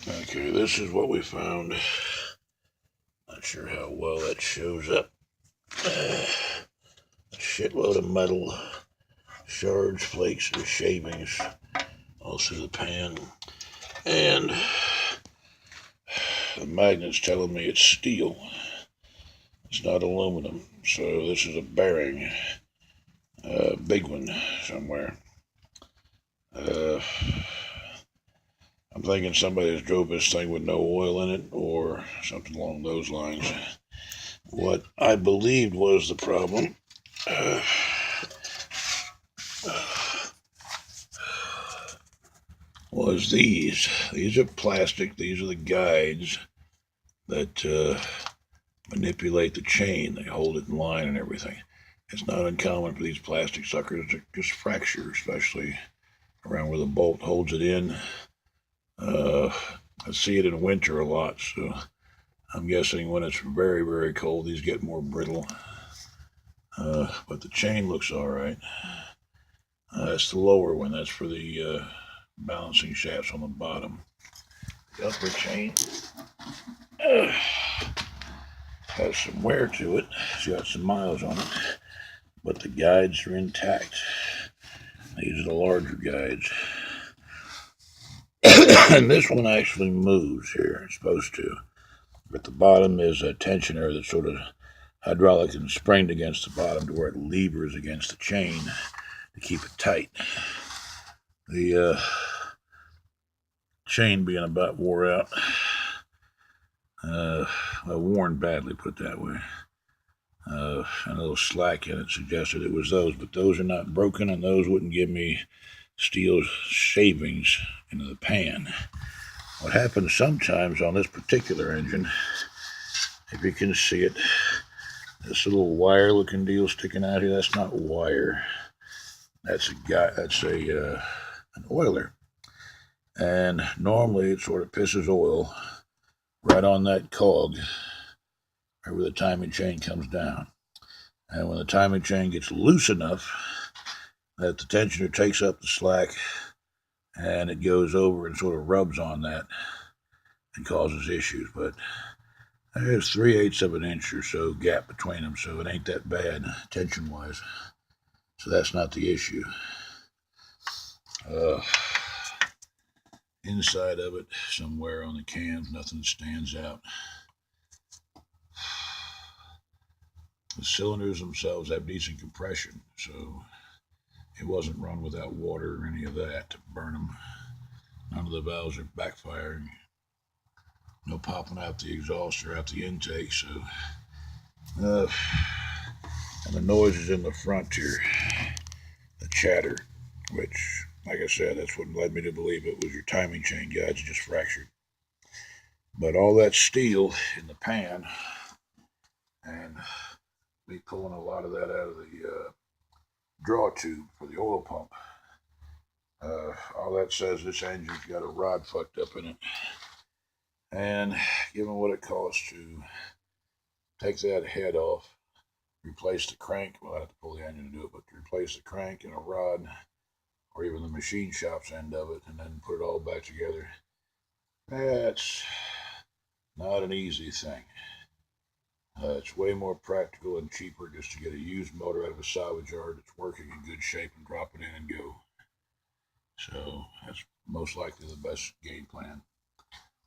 Okay, this is what we found. Not sure how well that shows up. A shitload of metal, shards, flakes, and shavings all through the pan. And the magnet's telling me it's steel. It's not aluminum. So this is a bearing. A big one somewhere. I'm thinking somebody has drove this thing with no oil in it or something along those lines. What I believed was the problem was these. These are plastic. These are the guides that manipulate the chain. They hold it in line and everything. It's not uncommon for these plastic suckers to just fracture, especially around where the bolt holds it in. I see it in winter a lot, so I'm guessing when it's very, very cold, these get more brittle. But the chain looks all right. That's the lower one. That's for the balancing shafts on the bottom. The upper chain has some wear to it. It's got some miles on it, but the guides are intact. These are the larger guides. And this one actually moves here. It's supposed to. At the bottom is a tensioner that's sort of hydraulic and springed against the bottom to where it levers against the chain to keep it tight. The chain being about wore out, well, worn badly, put it that way. And a little slack in it suggested it was those, but those are not broken, and those wouldn't give me steel shavings into the pan. What happens sometimes on this particular engine, if you can see it, this little wire looking deal sticking out here, that's not wire. That's an oiler. And normally it sort of pisses oil right on that cog where the timing chain comes down. And when the timing chain gets loose enough that the tensioner takes up the slack and it goes over and sort of rubs on that and causes issues. But there's 3/8 of an inch or so gap between them, so it ain't that bad tension wise. So that's not the issue. Inside of it, somewhere on the cans, nothing stands out. The cylinders themselves have decent compression, so it wasn't run without water or any of that to burn them. None of the valves are backfiring. No popping out the exhaust or out the intake, so. And the noise is in the front here, the chatter, which, like I said, that's what led me to believe it was your timing chain guides just fractured. But all that steel in the pan, and me pulling a lot of that out of the draw tube for the oil pump, all that says this engine's got a rod fucked up in it. And given what it costs to take that head off, replace the crank, well, I have to pull the engine to do it, but to replace the crank and a rod, or even the machine shop's end of it, and then put it all back together, that's not an easy thing. It's way more practical and cheaper just to get a used motor out of a salvage yard that's working in good shape and drop it in and go. So that's most likely the best game plan.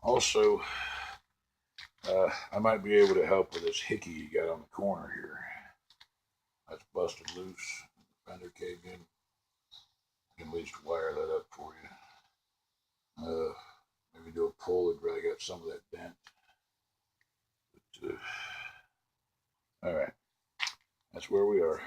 Also, I might be able to help with this hickey you got on the corner here. That's busted loose. The fender caved in. I can at least wire that up for you. Maybe do a pull and drag out some of that dent. But, all right, that's where we are.